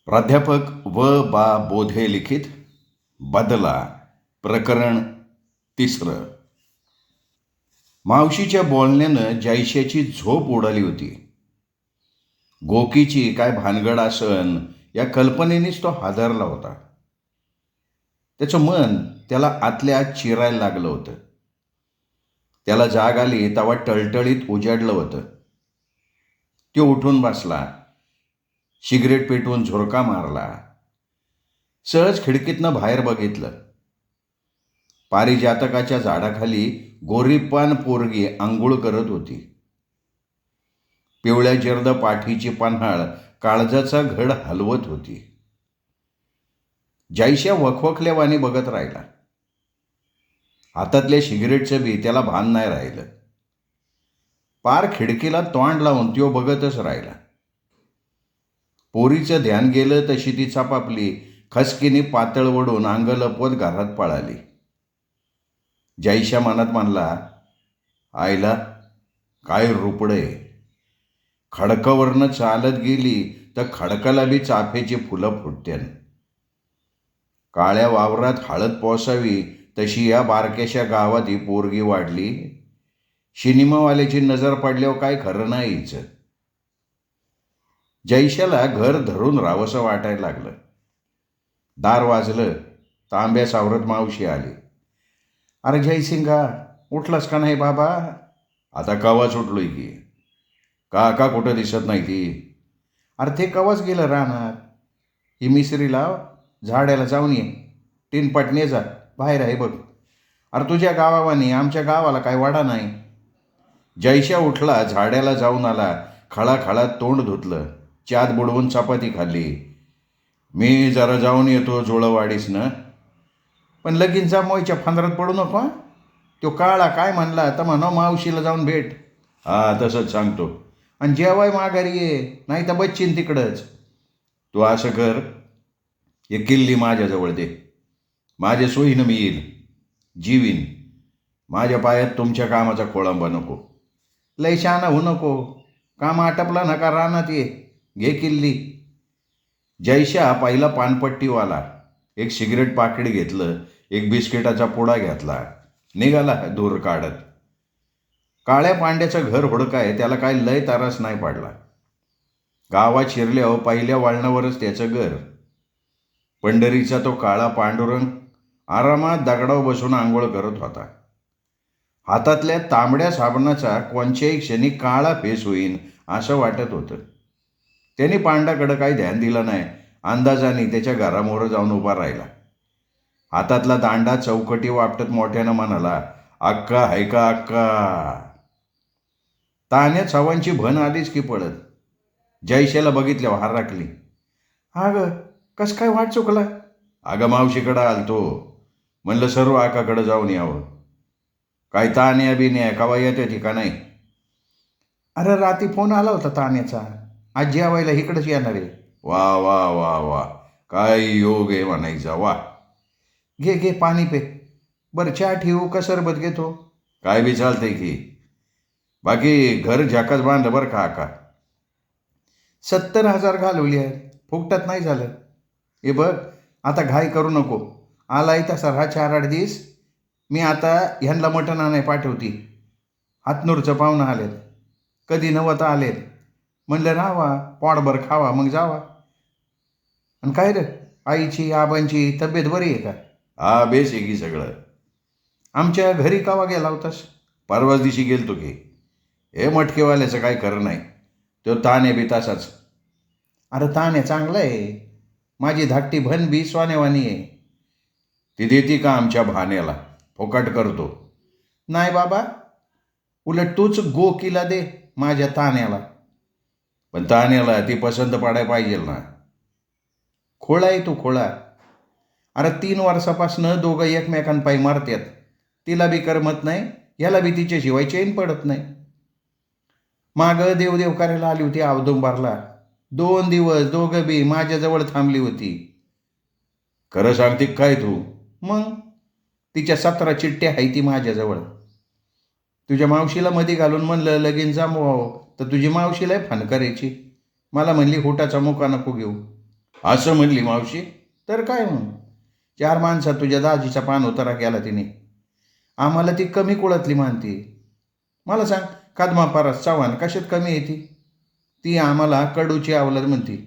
प्राध्यापक व बा बोधे लिखित बदला प्रकरण 3. मावशीच्या बोलण्यानं जयश्याची झोप उडाली होती. गोकीची काय भानगड आसन या कल्पनेनेच तो हादरला होता. त्याचं मन त्याला आतल्या आत चिरायला लागलं होतं. त्याला जाग आली तेव्हा टळटळीत उजाडलं होतं. तो उठून बसला, सिगरेट पेटवून झुरका मारला. सहज खिडकीतनं बाहेर बघितलं. पारिजातकाच्या झाडाखाली गोरीपान पोरगी आंघोळ करत होती. पिवळ्या जर्द पाठीची पन्हाळ काळजाचा घड हलवत होती. जयश्या वखवखल्यावाने बघत राहिला. हातातल्या सिगरेटचं बी त्याला भान नाही राहिलं. पार खिडकीला तोंड लावून त्यो बघतच राहिला. पोरीचं ध्यान गेलं तशी ती चापापली खसकीने पातळ वडून अंग लपवत घरात पळाली. जयश्या मनात म्हणला, आईला काय रुपडे. खडकावरनं चालत गेली तर खडकाला बी चाफ्याची फुलं फुटत्यान. काळ्या वावरात हळद पोसावी तशी या बारक्याशा गावात ही पोरगी वाढली. सिनेमावाल्याची नजर पडल्यावर काय खरं नाहीच. जयश्याला घर धरून राहावंसं वाटायला लागलं. दार वाजलं. तांब्या सावरत मावशी आली. अरे जयसिंगा, उठलास का नाही बाबा? आता कवाच उठलोय की. काका कुठं दिसत नाही ती? अरे ते कवाच गेलं रानात. ही मिसरी लाव, झाडाला जाऊन ये. टिनपटणे जा, बाहेर आहे बघ. अरे तुझ्या गावावानी आमच्या गावाला काय वाडा नाही. जयश्या उठला, झाडाला जाऊन आला. खळाखळात तोंड धुतलं, चात बुडवून चपाती खाल्ली. मी जरा जाऊन येतो जोळवाडीस ना. पण लगीन जामवायच्या फांदरात पडू नको. तो काळा काय म्हणला तर म्हणा मावशीला जाऊन भेट. हा तसंच सांगतो. आणि जेवाय माघारी ये, नाही तर बच्चीन तिकडंच. तू असं कर, हे किल्ली माझ्याजवळ दे. माझ्या सोयीनं मी येईल, जीवीन. माझ्या पायात तुमच्या कामाचा खोळंबा नको. लय शहाणा होऊ नको. काम आटपला नका रानात ये. घे किल्ली. जयश्या पहिला पानपट्टीवाला एक सिगरेट पाकिट घेतलं, एक बिस्किटाचा पुडा घेतला, निघाला दूर काढत. काळ्या पांड्याचं घर हुडकाय त्याला काय लय तारास नाही पडला. गावात शिरल्यावर पहिल्या वळणावरच त्याचं घर. पंढरीचा तो काळा पांडुरंग आरामात दगडावर बसून आंघोळ करत होता. हातातल्या तांबड्या साबणाचा कोणत्याही क्षणी काळा फेस होईन असं वाटत होतं. त्याने पांडाकडं काही ध्यान दिलं नाही. अंदाजाने त्याच्या घरामोहर जाऊन उभा राहिला. हातातला दांडा चौकटी वापटत मोठ्यानं म्हणाला, अक्का हाय का अक्का? ताण्यात सवांची भन आलीच की पळत. जयश्याला बघितल्यावर हाराकली. हा ग, कस काय वाट चुकला? अगं मावशीकडं आलतो, म्हणलं सर्व आकाकडं जाऊन यावं. काय तान्या बिन्या कवा येते ठिकाणी? अरे रात्री फोन आला होता तान्याचा, आज जेवायला इकडंच येणार आहे. वा वा वा वा, काय योग आहे म्हणायचा. वा, घे घे पाणी पे. बरं चहा ठेवू का सरबत घेतो? काय बी चालतंय की. बाकी घर झाकाच बांधलं बरं का आका. 70,000 घालवली आहे, फुकटात नाही झालं. हे बघ, आता घाई करू नको. आलाय तसा हा 4-8 दिवस. मी आता ह्यांना मटण आणाय पाठवती. हातनूरचं पाहुणं आलेत, कधी नवत आलेत. म्हणलं राहावा, पोटभर खावा, मग जावा. आणि काय रे, आईची आबांची तब्येत बरी आहे का? हा बेस आहे की सगळं. आमच्या घरी कावा गेला होतास? परवाच दिवशी गेलतो की. हे मटकेवाल्याचं काय खरं नाही. तो ताणे बी तसाच. अरे ताणे चांगलं आहे. माझी धाकटी भन बी सोनेवानी आहे. ती देती का आमच्या भाण्याला? फुकट करतो. नाही बाबा, उलट तूच गोकीला दे माझ्या ताण्याला. पण ताण्याला ती पसंत पडाय पाहिजे ना. खोळा आहे तू, खोळा. अरे 3 वर्षापासनं दोघं एकमेकांपायी मारतात. तिला बी करमत नाही, याला बी तिच्याशिवाय चैन पडत नाही. मागं देवदेव करायला आली होती औदुंबरला. 2 दिवस दोघं बी माझ्याजवळ थांबली होती. खरं सांगते काय तू? मग तिच्या 17 चिठ्ठ्या आहे ती माझ्याजवळ. तुझ्या मावशीला मध्ये घालून म्हणलं लगीन जमवावं तर तुझी मावशीलाही फान करायची. मला म्हणली हुटाचा मुका नको घेऊ. असं म्हणली मावशी. तर काय मग, 4 माणसात तुझ्या दाजीचा पान उतारा केला तिने. आम्हाला ती कमी कुळातली मानती. मला सांग, कदमा परस चव्हाण कशात कमी आहे ती? ती आम्हाला कडूची अवलद म्हणती.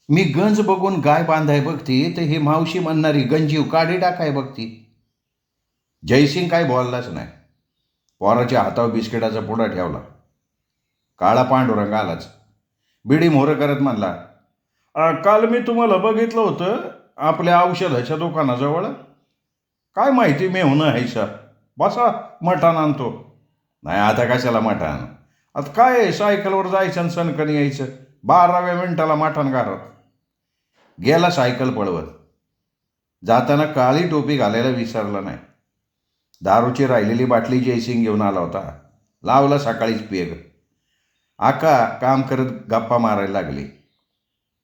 मी गंज बघून गाय बांधाय बघती तर ही मावशी म्हणणारी गंजीव काढी टाकाय बघती. जयसिंग काय बोललाच नाही. पोराच्या हातावर बिस्किटाचा पुडा ठेवला. काळा पांडुरंग आलाच. बिडी मोहरं करत म्हणला, काल मी तुम्हाला बघितलं होतं आपल्या औषधाच्या दुकानाजवळ. काय माहिती मी होणं ह्यायचा. बसा, मटण आणतो. नाही, आता कशाला मटण? आता काय आहे, सायकलवर जायचं आणि सणकण यायचं. 12व्या मिनिटाला मटण घरात. गेला सायकल पळवत. जाताना काळी टोपी घालायला विसरला नाही. दारूची राहिलेली बाटली जयसिंग घेऊन आला होता. लावला सकाळीच पेग. आका काम करत गप्पा मारायला लागली.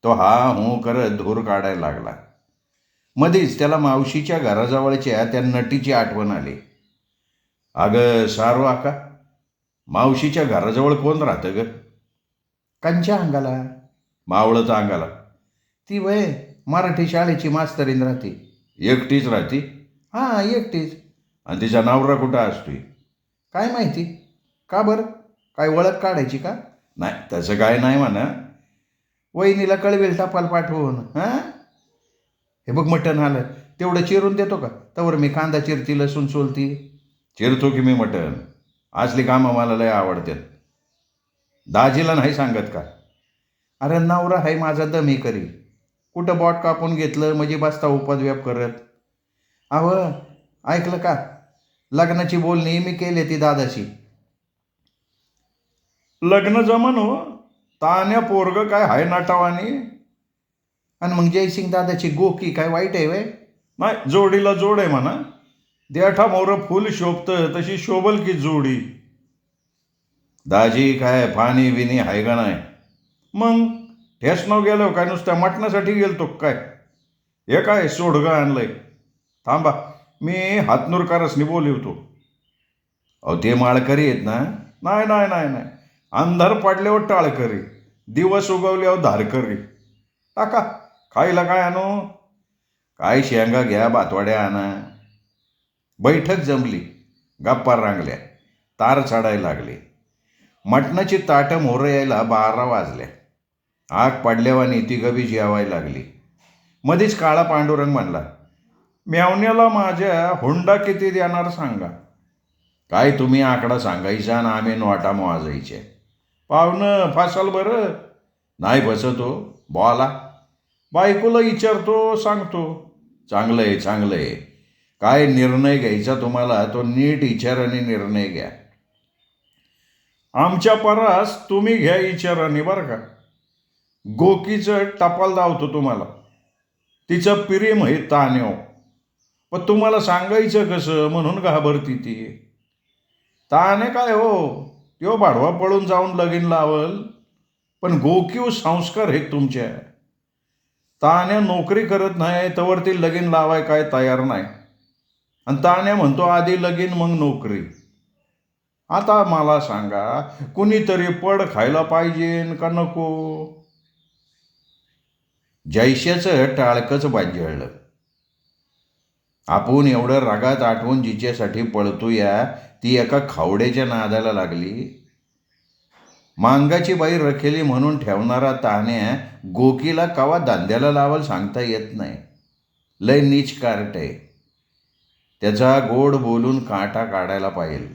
तो हा हू करत धूर काढायला लागला. मध्येच त्याला मावशीच्या घराजवळच्या त्या नटीची आठवण आली. अगं सारू आका, मावशीच्या घराजवळ कोण राहतं ग? कंच्या अंगाला. मावळत अंगाला. ती वय मराठी शाळेची मास्तरीन राहते. एकटीच राहते? हां, एकटीच. आणि तिचा नवरा कुठं असतोय? काय माहिती. का बरं, काय ओळख काढायची का? नाही, तसं काय नाही म्हणा. वहिनीला कळवेल टपाल पाठवून. हां, हे बघ मटण आलं, तेवढं चिरून देतो का? तवर मी कांदा चिरती, लसूण सोलती. चिरतो की मी मटण. असली कामं मला लय आवडतात. दाजीला नाही सांगत का? अरे नवरा आहे माझा दमी करी. कुठं बॉट कापून घेतलं म्हणजे बसता उपद्व्याप करत. अहो, ऐकलं का? लग्नाची बोलणी मी केली ती दादाशी. लग्न जमन हो. तान्या पोरग काय हाय नाटावानी. आणि मग जयसिंग दादाची गोकी काय वाईट आहे वय? नाही, जोडीला जोड आहे म्हणा. देठा मोर फुल शोभतं तशी शोभल की जोडी. दाजी काय फानी विनी हाय का नाही? मग ठेस न गेलो काय, नुसत्या मटणासाठी गेलतो काय? हे काय सोडगं आणलंय? थांबा, मी हातनुरकारसनी बोलवतो. अहो, ते माळकरी आहेत ना? नाही नाही नाही नाही, अंधार पडल्यावर टाळकरी, दिवस उगवल्यावर धारकरी. टाका, खायला काय आणू? काय शेंगा घ्या, भातवाड्या आणा. बैठक जमली. गप्पा रांगल्या. तार चढायला लागली. मटणाची ताटं मोहरं यायला 12 वाजल्या. आग पडल्यावानी ती गबी जेवायला लागली. मध्येच काळा पांडुरंग म्हणला, मेवण्याला माझ्या हुंडा किती देणार सांगा. काय तुम्ही आकडा सांगायचा आणि आम्ही नोटा मोजायचे. पाहुणं फासाल बरं. नाही फसतो, बोला. बायकोला विचारतो, सांगतो. चांगलं आहे, चांगलं आहे. काय निर्णय घ्यायचा तुम्हाला तो नीट विचाराने निर्णय घ्या. आमच्या परास तुम्ही घ्या विचाराने बरं का. गोकीचं टपाल धावतो तुम्हाला. तिचं प्रेम हे तान्याव. पण तुम्हाला सांगायचं कसं म्हणून घाबरती ती. ताने काय हो, त्यो भाडवा पळून जाऊन लगीन लावल. पण गोकीव संस्कार आहेत तुमच्या. तान्या नोकरी करत नाही तवर ती लगीन लावाय काय तयार नाही. आणि तान्या म्हणतो आधी लगीन मग नोकरी. आता मला सांगा, कुणीतरी पड खायला पाहिजे का नको? जैशाचं टाळकंच बांजळलं. आपण एवढं रागात आठवून जिच्यासाठी पळतोया ती एका खावड्याच्या नादाला लागली. मांगाची बाई रखेली म्हणून ठेवणारा तान्या गोकीला कवा धंद्याला लावाल सांगता येत नाही. लय नीच कार्ट आहे. त्याचा गोड बोलून काटा काढायला पाहिजे.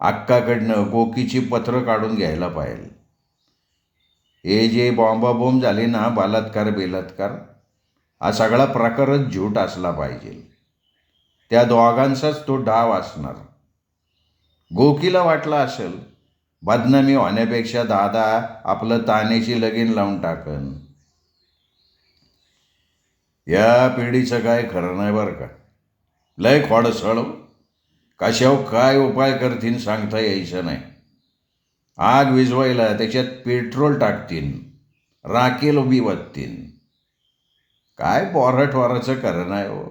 अक्काकडनं गोकीची पत्र काढून घ्यायला पाहिजे. हे जे बॉम्बाबॉम्ब झाले ना, बलात्कार बेलात्कार, हा सगळा प्रकारच झूट असला पाहिजे. त्या दोघांचाच तो डाव असणार. गोकीला वाटलं असेल बदनामी होण्यापेक्षा दादा आपलं तान्याची लगीन लावून टाकन. या पिढीचं काय खरं नाही बरं का. लय खोडसळ. कशावर काय उपाय करतीन सांगता यायचं नाही. आग विझवायला त्याच्यात पेट्रोल टाकतीन, राखेल उभी वततीन. काय पोराटवाराचं खरं नाही हो.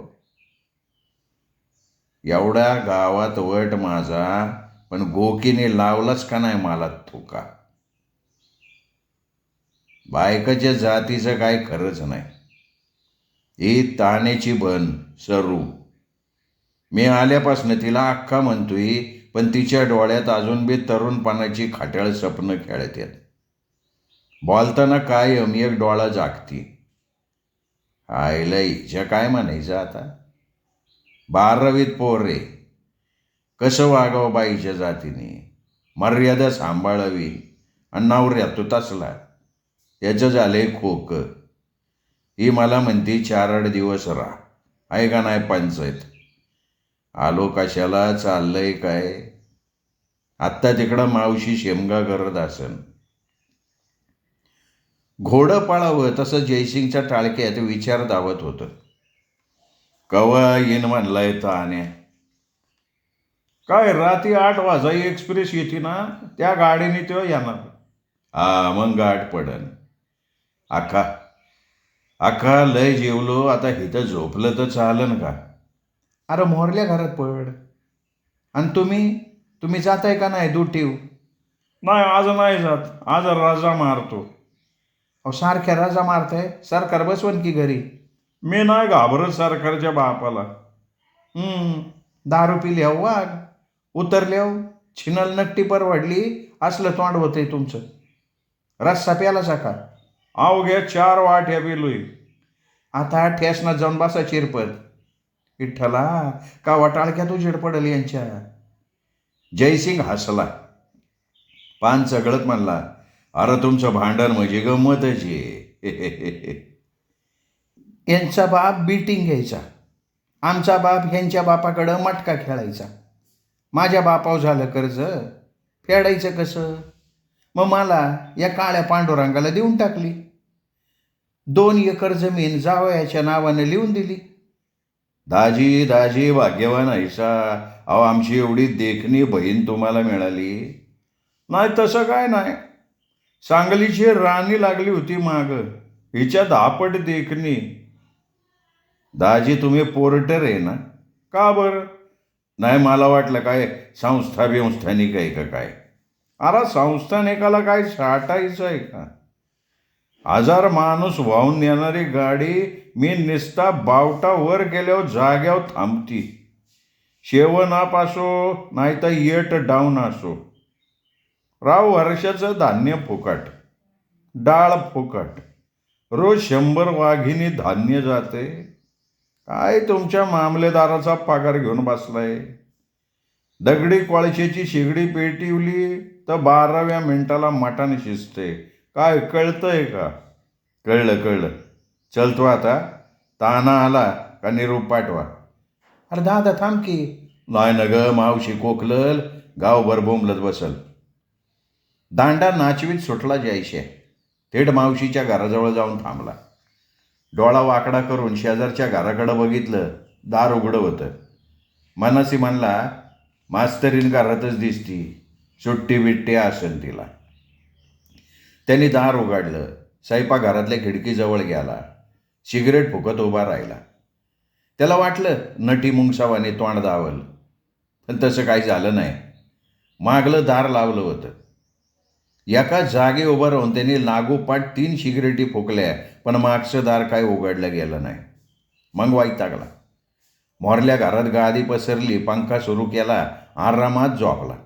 एवढ्या गावात वट माझा, पण गोकीने लावलाच का नाही मला थुका. बायकाच्या जातीचं काय खरंच नाही. ही ताण्याची बन सरू. मी आल्यापासनं तिला अख्खा म्हणतोय, पण तिच्या डोळ्यात अजून बी तरुणपणाची खाट्याळ स्वप्न खेळतात. बोलताना कायम एक डोळा जागती. आईला हिच्या काय म्हणायचं आता. 12वीत पोर रे. कसं वागावं बाईच्या जातीने, मर्यादा सांभाळावी. आणि नवऱ्या तो तसला, त्याचं झालंय खोकं. ही मला म्हणते 4-8 दिवस राहा. आहे का नाही पंचायत. आलो कशाला, चाललंय काय. आत्ता तिकडं मावशी शेमगा करत असन. घोडं पळावं तसं जयसिंगच्या टाळक्यात विचार धावत होतं. कवा येईन म्हणलाय ताण्या. काय रात्री 8 वाजा एक्सप्रेस येते ना, त्या गाडीने तो येणार. हा मग गाठ पडन. आखा आखा लय जेवलो, आता इथं झोपलं तर चालन का. अरे मोरल्या घरात पड. आणि तुम्ही जाताय का नाही दूध ठेव. नाही आज नाही जात, आज राजा मारतो. अहो सारख्या राजा मारताय, सरकार बसवन की घरी. मी नाही घाबरत सरकारच्या बापाला. दारू पिल्याव वाघ उतरल्याव छिनल नक्टी परवडली असलं तोंड होतंय तुमचं. रस्सा प्याला सका. अवघ्या 4 वाट्या पिलोय. आता ठेसनात जाऊन बसा चिरपत. विठ्ठला का वाटाळक्यात उजेड पडल यांच्या. जयसिंग हसला. पान चगळत म्हणला, अरे तुमचं भांडण म्हणजे गंमतच आहे. यांचा बाप बीटिंग घ्यायचा, आमचा बाप ह्यांच्या बापाकडं मटका खेळायचा. माझ्या बापावर झालं कर्ज, फेडायचं कसं. मग मला या काळ्या पांडुरंगाला देऊन टाकली. 2 एकर जमीन जावयाच्या नावानं लिहून दिली. दाजी दाजी भाग्यवान ऐसा. अहो आमची एवढी देखणी बहीण तुम्हाला मिळाली. नाही तसं काय नाही, सांगलीची राणी लागली होती माग, हिच्या 10 पट देखणी. दाजी तुम्ही पोर्टर आहे ना. का बरं. नाही मला वाटलं काय संस्था बिंस्थानिक आहे का काय. अरे संस्थानिकाला काय साठायचं आहे का. 1000 माणूस वाहून नेणारी गाडी मी निस्ता बावटा वर गेल्यावर जाग्यावर थांबती. शेवनाप असो नाही तर येट डाऊन असो. राव वर्षाचं धान्य फुकट, डाळ फुकट, रोज 100 वाघिणी धान्य जाते. काय तुमच्या मामलेदाराचा पगार घेऊन बसलाय. दगडी कोळशाची शेगडी पेटवली तर 12व्या मिनिटाला मटण शिजते. काय कळतंय का. कळलं. चलतो आता. ताना आला का निरोप पाठवा. अरे दादा थांब की. नाही न ग मावशी कोकलल, गावभर बोंबलत बसल. दांडा नाचवीत सुटला जयशे. थेट मावशीच्या घराजवळ जाऊन थांबला. डोळा वाकडा करून शेजारच्या घराकडं बघितलं. दार उघडं होतं. मनासी म्हणला, मास्तरीन घरातच दिसती, सुट्टी बिट्टी असेल तिला. त्यांनी दार उघडलं. स्वयंपाकघरातल्या खिडकीजवळ गेला. सिगरेट फुकत उभा राहिला. त्याला वाटलं नटी मुंगसावाने तोंड दावल, पण तसं काही झालं नाही. मागलं दार लावलं होतं. एका जागी उभं राहून त्यांनी लागोपाठ 3 सिगरेटी फुकल्या, पण मागचं दार काय उघडलं गेलं नाही. मग वैतागला. मोरल्या घरात गादी पसरली, पंखा सुरू केला, आरामात झोपला.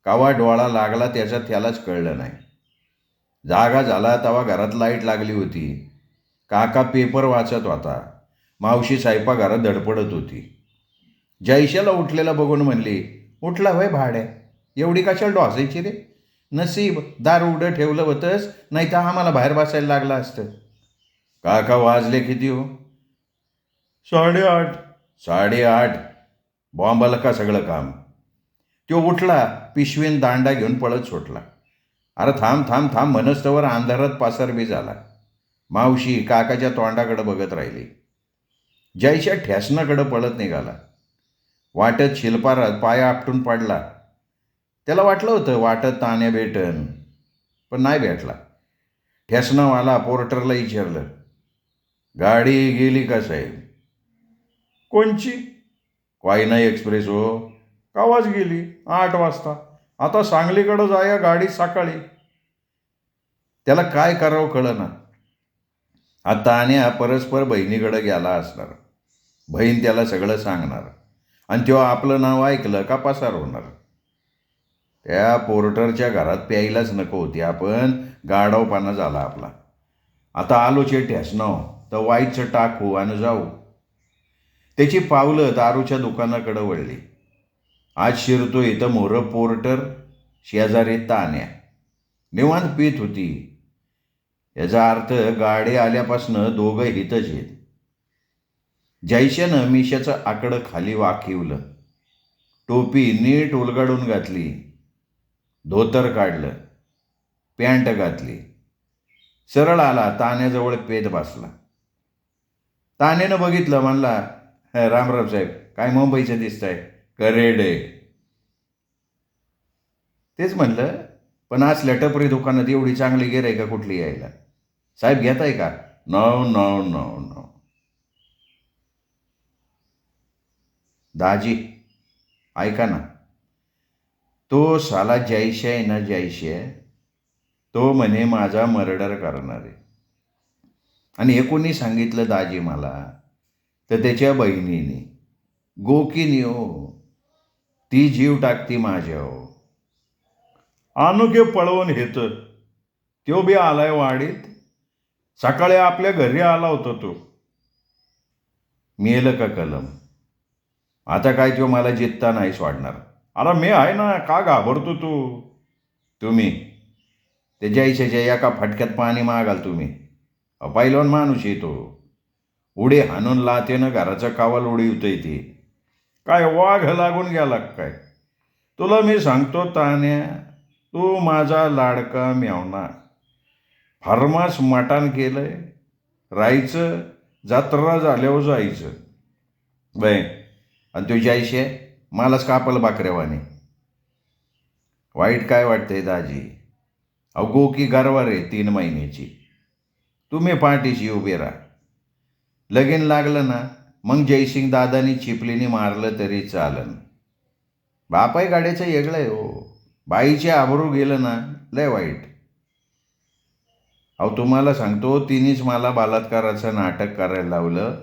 कवा डोळा लागला त्यालाच कळलं नाही. जागा झाला तेव्हा घरात लाईट लागली होती. काका पेपर वाचत होता. मावशी स्वयंपाकघरात धडपडत होती. जयशाला उठलेला बघून म्हणली, उठला वय भाड्या, एवढी कशाला डोसायची रे. नसीब दार उघडं ठेवलं होतंस, नाही तर आम्हाला बाहेर बसायला लागलं असतं. काका वाजले किती हो. 8:30. 8:30. बॉम्बाला का सगळं काम. तो उठला, पिशवीन दांडा घेऊन पळत सुटला. अरे थांब थांब थांब म्हणस्तवर अंधारात पासरबी झाला. मावशी काकाच्या तोंडाकडे बघत राहिली. जयशा ठेसनाकडं पळत निघाला. वाटत शिल्पारात पाय आपटून पडला. त्याला वाटलं होतं वाटत ताण्या भेटन, पण नाही भेटला. ठेसनावाला पोर्टरला विचारलं, गाडी गेली का साहेब. कोणची. क्वायना एक्सप्रेस हो. कावाच गेली. 8 वाजता. आता सांगलीकडं जाया गाडी सकाळी. त्याला काय करावं कळना. आता आणि परस्पर बहिणीकडे गेला असणार. बहीण त्याला सगळं सांगणार आणि तेव्हा आपलं नाव ऐकलं का पसार होणार. त्या पोर्टरच्या घरात प्यायलाच नको होती आपण, गाढवपणा झाला आपला. आता आलोचे ठेसनाव तर वाईटचं टाकू आणि जाऊ. त्याची पावलं दारूच्या दुकानाकडे वळली. आज शिरतो इथं मोरं पोर्टर, शेजारी तान्या. निवांत पीत होती. याचा अर्थ गाडी आल्यापासनं दोघं हितच आहेत. जयशानं मिशाचं आकडं खाली वाकिवलं. टोपी नीट उलगडून घातली. धोतर काढलं. पॅन्ट घातली. सरळ आला तान्याजवळ पेत बसला. तान्यानं बघितलं, म्हणला, रामराव साहेब, काय मुंबईचं दिसतंय? करेडे. तेच म्हणलं, पण आज टपरी दुकानात एवढी चांगली गिऱ्हाईक का कुठली यायला? साहेब घेताय का? No no no no. दाजी ऐका ना, तो साला जयशे आहे ना, जयशे, तो म्हणे माझा मर्डर करणार आहे. आणि हे कोणी सांगितलं दाजी मला? तर त्याच्या बहिणीने, गोकीनी. हो, ती जीव टाकती माझ्या. हो, अनुके पळवून घेत. तो बी आलाय वाडीत. सकाळी आपल्या घरी आला होता तो. मेलं का कलम? आता काय तो मला जित्ता नाही सोडणार. अरे मी आहे ना, का घाबरतो तू? तुम्ही ते जयशेच्या एका फटक्यात पाणी मागाल तुम्ही. पहिलवान माणूस येतो. उडी हाणून लातेनं घराचं कावल उडीवतंय ते. काय वाघ लागून गेला काय? तुला मी सांगतो तान्या, तू माझा लाडका मेवना. फर्मास मटान केलंय. राहायचं, जत्रा झाल्यावर जायचं. बाय, आणि तो जयशे मलाच कापल बाकऱ्यावाने. वाईट काय वाटतंय दाजी? अहो की गरवार आहे 3 महिन्याची. तुम्ही पाठीशी उभे राहा. लगीन लागलं ना, मग जयसिंग दादानी चिपलीने मारलं तरी चालन. बापाई गाड्याचं वेगळं आहे. हो, बाईचे आबरू गेलं ना, लय वाईट. अहो तुम्हाला सांगतो, तिनेच मला बलात्काराचं नाटक करायला लावलं.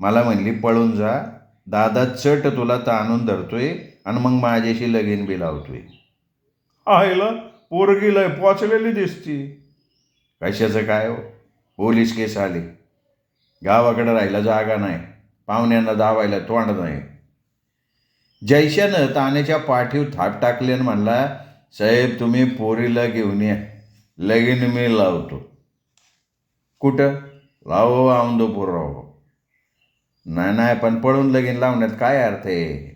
मला म्हणली पळून जा, दादा चट तुला ताणून धरतोय आणि मग माझ्याशी लगीन बी लावतोय. आईला पोरगी लय पोचलेली दिसती. कशाचं काय हो, पोलीस केस आली. गावाकडे राहायला जागा नाही, पाहुण्यांना दावायला तोंड नाही. जयशानं तान्याच्या पाठीव थाप टाकली आणि म्हणला, साहेब तुम्ही पोरीला घेऊन या, लगीन मी लावतो. कुठं लावो? औंदपूर राहो. नाही, पण पळून लगीन लावण्यात काय अर्थ आहे?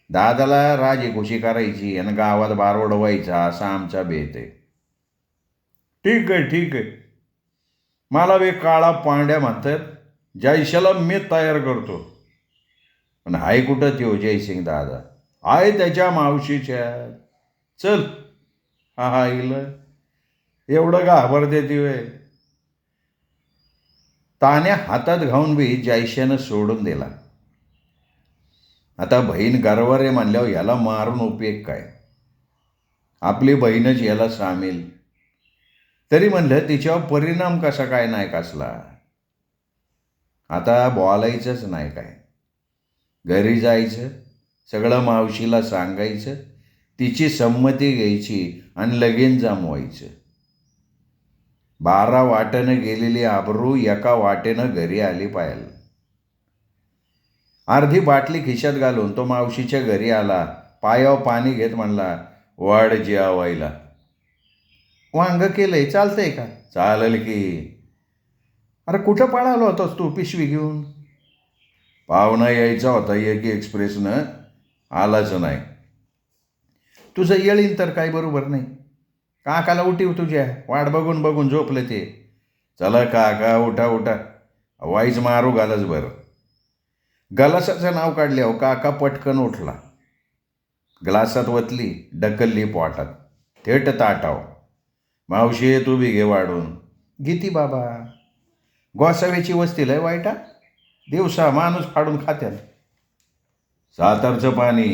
दादाला राजी खुशी करायची आणि गावात बारोड व्हायचा, असा आमचा बेत आहे. ठीक आहे. मला बी काळा पांड्या म्हणतात. जयशाला मी तयार करतो. पण हाय कुठं त्यो जयसिंग दादा? आहे त्याच्या मावशीच्या. चल. हा इलं एवढं घाबरते ती वे. तान्या हातात घाऊन बी जयशानं सोडून दिला. आता बहीण गरवारे म्हणल्यावर याला मारून उपयोग काय? आपली बहीणच याला सामील. तरी म्हणलं तिच्यावर परिणाम कसा काय नाही कसला. आता बोलायचंच नाही काय. घरी जायचं, सगळं मावशीला सांगायचं, तिची संमती घ्यायची आणि लगीन जमवायचं. 12 वाटेनं गेलेली आबरू एका वाटेनं घरी आली पाहिजे. अर्धी बाटली खिशात घालून तो मावशीच्या घरी आला. पायावर पाणी घेत म्हणला, वाढ जेवायला. वांग केलंय, चालतंय का? चालेल की. अरे कुठं पळालो होतास तू पिशवी घेऊन? पाहुणा यायचा होता एक एक्सप्रेसनं, आलाच नाही. तुझं येळीन तर काय बरोबर नाही. काकाला उठीव तुझ्या, वाट बघून बघून झोपलं ते. चला काका उठा, वाईच मारू घालच बरं. गलासाचं नाव काढले. हो, काका पटकन उठला. ग्लासात वतली, ढकलली पोटात, थेट ताटाव. मावशी तू बी घे वाढून. घेती बाबा. गोसाव्याची वस्ती लय वाईटा, दिवसा माणूस फाडून खात्यात. सातारचं पाणी,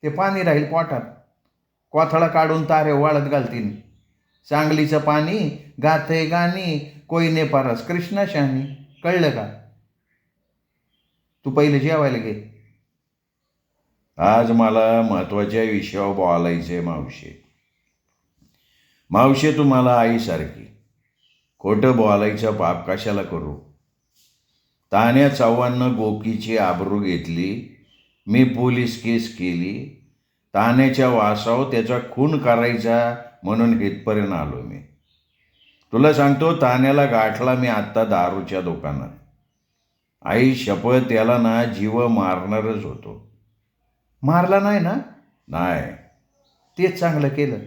ते पाणी राहील पोटात. कोथळा काढून तारे वाळत घालतील. सांगलीचं पाणी गाथे गाणी कोयने पारस कृष्णाशानी. कळलं का? तू पहिले जेवायला घे. आज मला महत्त्वाच्या विषयावर बोलायचे मावशी. मावशी तुम्हाला आईसारखी. खोटं बोलायचं पाप कशाला करू? तान्या चव्हाणनं गोकीची आबरू घेतली. मी पोलीस केस केली. तान्याच्या वासावर त्याचा खून करायचा म्हणून इथपर्यंत आलो मी. तुला सांगतो, तान्याला गाठला मी आत्ता दारूच्या दुकानात. आई शपथ, त्याला ना जीव मारणारच होतो. मारला नाही ना? नाही. तेच चांगलं केलं.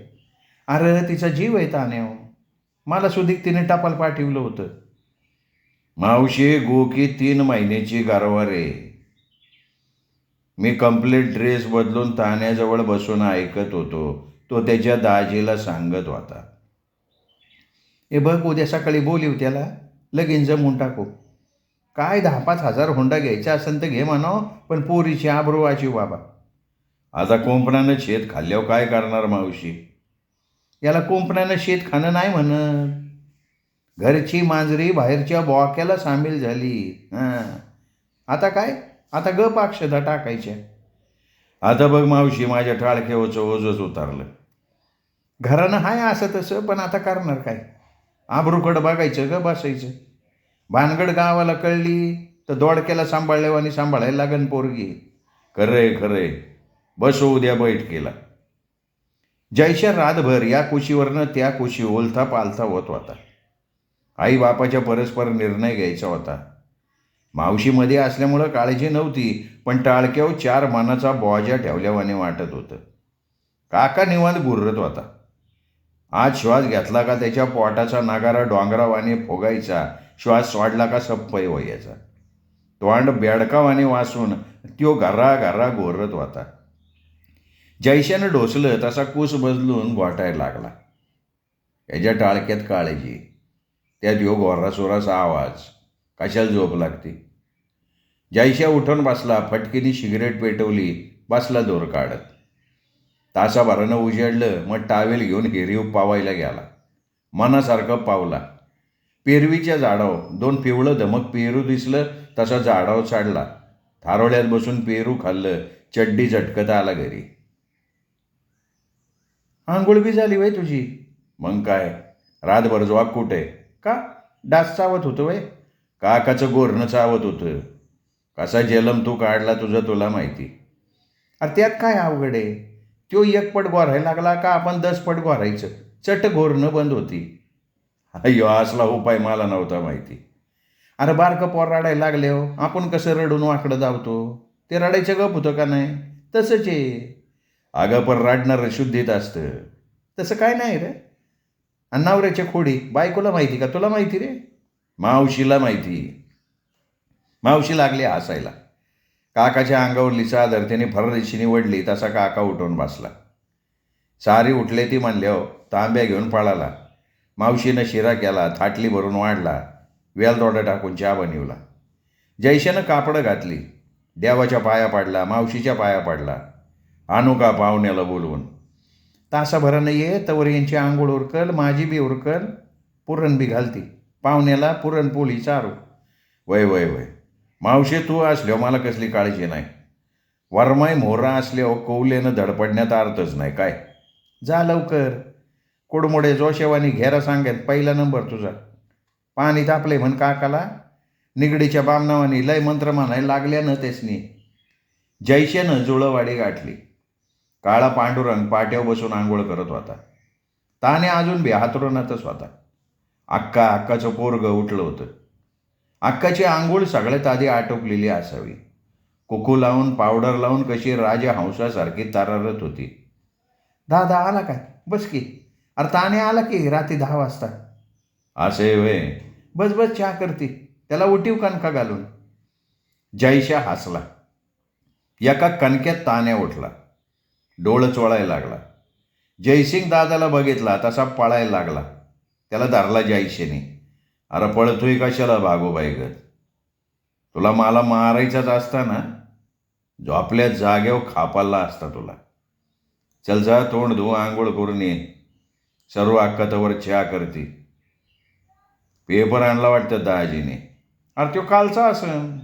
अरे तिचा जीव आहे तान्यावर. मला सुधीक तिने टपाल पाठवलं होतं. मावशी, गोकी 3 महिन्याची गारवार आहे. मी कंप्लीट ड्रेस बदलून तान्याजवळ बसून ऐकत होतो. तो त्याच्या दाजीला सांगत होता, हे बघ, उद्या सकाळी बोलीव त्याला, लगीन जमवून टाकू. काय 10-5 हजार हुंडा घ्यायचा असेल तर घे म्हणाव, पण पोरीची आबरू वाचीव बाबा. आता कोंपणानं शेत खाल्ल्यावर काय करणार मावशी? याला कोंपणानं शेत खाणं नाही म्हणत. घरची मांजरी बाहेरच्या बोक्याला सामील झाली. आता काय? आता गप अक्षदा टाकायच्या. आता बघ मावशी, माझ्या टाळक्यावरचं ओझंच उतारलं. घरानं हाय असं तसं, पण आता करणार काय? आबरूकडं बघायचं ग बसायचं. भानगड गावाला कळली तर दोडक्याला सांभाळल्यावानी सांभाळायला लागन पोरगी. खरंय खरंय. बसो उद्या बैठकीला. जयशा रातभर या कुशीवरनं त्या कुशी ओलथा पालथा होत होता. आई बापाच्या परस्पर निर्णय घ्यायचा होता. मावशीमध्ये असल्यामुळं काळजी नव्हती, पण टाळक्यावर 4 मानाचा बोजा ठेवल्यावाने वाटत होतं. काका निवांत गुर्रत होता. आज श्वास घेतला का त्याच्या पोटाचा नागारा डोंगरावाने फुगायचा. श्वास सोडला का सप्पय व्हायचा. तोंड बेडकावाने वासून त्यो घरा घरा गोरत होता. जयशानं ढोसलं तसा कूस बदलून गोटायला लागला. याच्या टाळक्यात काळजी, त्यात यो गोरासोराचा आवाज. कशाला झोप लागते? जयशा उठून बसला. फटकीने सिगरेट पेटवली. बसला दोर काढत. तासाभरानं उजेडलं. मग टावेल घेऊन हिरीव पावायला गेला. मनासारखं पावला. पेरवीच्या झाडावर 2 पिवळं धमक पेरू दिसलं तसा झाडावर चढला. थारोळ्यात बसून पेरू खाल्लं. चड्डी झटकत आला घरी. आंघोळ बी झाली वय तुझी? मग काय, रातभर जॉब कुठे? का डास चावत होतं वय? काकाचं गोरणं चावत होतं. कसा जलम तू काढला तुझं तुला माहिती. अरे त्यात काय अवघड आहे? तो 1 पट गोरायला लागला का आपण 10 पट गोरायचं. चट गोरणं बंद होती. अय्यो, असला उपाय मला नव्हता माहिती. अरे बारकं पोर रडायला लागले हो, आपण कसं रडून वाकडं धावतो. ते रडायचं गप होतं का नाही? तसंच आहे. अगं पण रडणारं शुद्धीत असतं. तसं काय नाही रे. आणि नवऱ्याच्या खोडी बायकोला माहिती का? तुला माहिती रे? मावशीला माहिती. मावशी लागली हसायला. काकाच्या अंगावरली चादर त्याने फरदेशीने वडली तसा काका उठून बसला. सारी उठले ती म्हणल्यावर तांब्या घेऊन पळाला. मावशीनं शिरा केला. थाटली भरून वाढला. वेलदोडा टाकून चहा बनवला. जयशानं कापडं घातली. देवाच्या पाया पाडला. मावशीच्या पाया पाडला. आणू का पाहुण्याला बोलवून? तासाभरानं ये तवर यांची आंघोळ उरकल, माझी बी उरकल, पुरण बी घालती. पाहुण्याला पुरणपोळी चारू. वय वय वय. मावशी, तू असल्यावर मला कसली काळजी नाही. वरमाय मोहरा असल्यावर कौलेनं धडपडण्यात अर्थच नाही काय. जा लवकर. कुडमुडे जोशेवानी घेरा सांगेत पहिला नंबर तुझा. पाणी तापले म्हण काकाला. निगडीच्या बामणावानी लय मंत्र म्हणायला लागल्यानं तेसनी. जयशेनं जुळवाडी गाठली. काळा पांडुरंग पाट्यावर बसून आंघोळ करत होता. ताने अजून बी हातरुणातच होता. अक्काचं पोरगं उठलं होतं. अक्काची आंघोळ सगळ्यात आधी आटोपलेली असावी. कुकू लावून पावडर लावून कशी राजहंसासारखी तरारत होती. दादा आला काय? बस की. अरे ताने आला की रात्री 10 वाजता. असे वे. बस बस चहा करते. त्याला उठीव कणका घालून. जयशा हसला. एका कणक्यात तान्या उठला. डोळं चोळायला लागला. जयसिंग दादाला बघितला तसा पळायला लागला. त्याला धरला जयशेने. अरे पळतोय कशाला भागोबाई गत? तुला मला मारायचाच असता ना, झोपल्या जागेवर खापाला असता तुला. चल जा, तोंड धुवून आंघोळ करून ये. सर्व अक्कातावर चहा करते. पेपर आणला वाटतं दाजीने. अरे तो कालचा असं.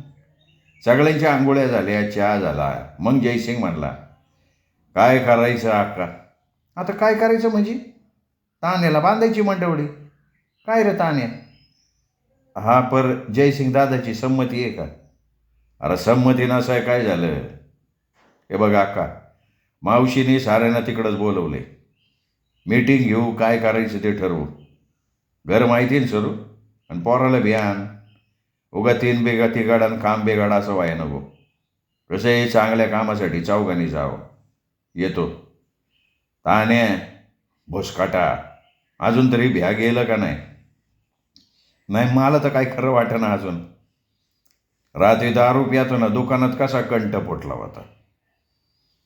सगळ्यांच्या आंघोळ्या झाल्या, चहा झाला. मग जयसिंग म्हणला, काय करायचं अक्का? आता काय करायचं म्हणजे? तान्याला बांधायची मंडवडी. काय रे तान्या? हा, पर जयसिंग दादाची संमती आहे का? अरे संमती नसाय काय झालं? हे बघा अक्का, मावशीने साऱ्यांना तिकडंच बोलवले. मीटिंग घेऊ, काय करायचं ते ठरवू. घर माहिती ना सरू, आणि पोराला बियान. उगा 3 बेगा तिगाड आणि काम बेगाड असं व्हाय नको. कसं आहे, चांगल्या कामासाठी चौघांनी जावं. येतो. ताने भोसकाटा, अजून तरी भ्या गेलं का नाही? नाही, मला तर काय खरं वाटेना अजून. रात्री दारू पियातो ना, दुकानात कसा कंठ फुटला होता.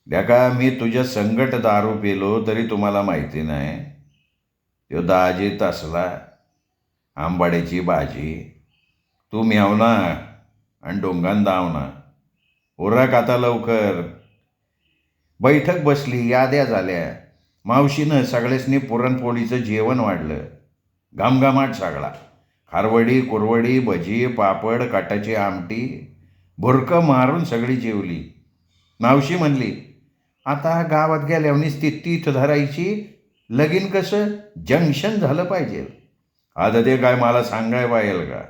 का मी तुझ्या संगट दारू पिलो तरी तुम्हाला माहिती नाही. तो दाजीत असला, आंबाड्याची भाजी, तू म्यावना आणि डोंगान दावना. उरक आता लवकर. बैठक बसली, याद्या झाल्या. मावशीनं सगळ्यासनी पुरणपोळीचं जेवण वाढलं. घामघामाट सगळा. खारवडी, कुरवडी, भजी, पापड, काटाची आमटी, भुरकं मारून सगळी जेवली. मावशी म्हणली, आता गावात गेल्यावर नुसती तीथ धरायची. लगीन कसं जंक्शन झालं पाहिजे. आता ते काय मला सांगाय पाहिजे का?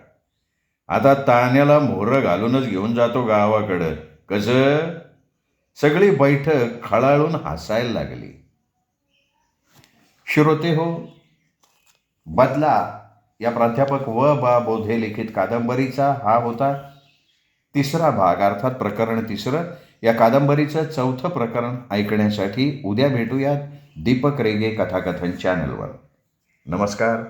आता तान्याला मोहरं घालूनच घेऊन जातो गावाकडं. कसं? सगळी बैठक खळाळून हसायला लागली. श्रोते हो, बदला या प्राध्यापक व बोधे लिखित कादंबरीचा हा होता 3रा भाग, अर्थात प्रकरण 3. या कादंबरीचं 4थं प्रकरण ऐकण्यासाठी उद्या भेटूयात दीपक रेगे कथाकथन चॅनलवर. नमस्कार.